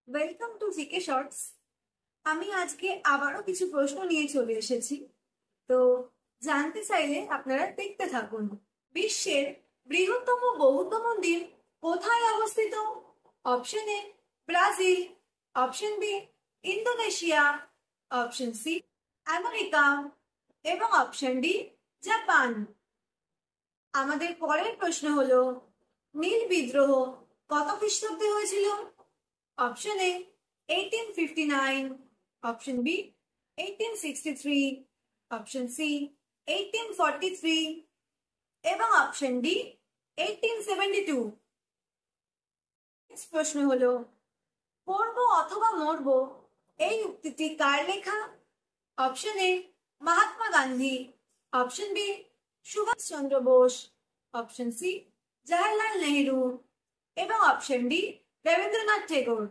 Welcome to GK shorts. আমি আজকে আবারও কিছু প্রশ্ন নিয়ে চলে এসেছি। তো জানতে চাইলে আপনারা দেখতে থাকুন। বিশ্বের বৃহত্তম বৌদ্ধ মন্দির কোথায় অবস্থিত? Option A Brazil, option B Indonesia, option C America এবং অপশন ডি জাপান। আমাদের পরের প্রশ্ন হলো, নীল বিদ্রোহ কত খ্রিস্টাব্দে হয়েছিল? Option A 1859, option B 1863, option C 1843 এবং অপশন ডি 1872। প্রশ্ন হলো, পড়ব অথবা মরব এই উক্তিটি কার লেখা? Option A Mahatma Gandhi, option B Subhash Chandra Bose, option C Jawaharlal Nehru এবং অপশন ডি রবীন্দ্রনাথ টেগোর।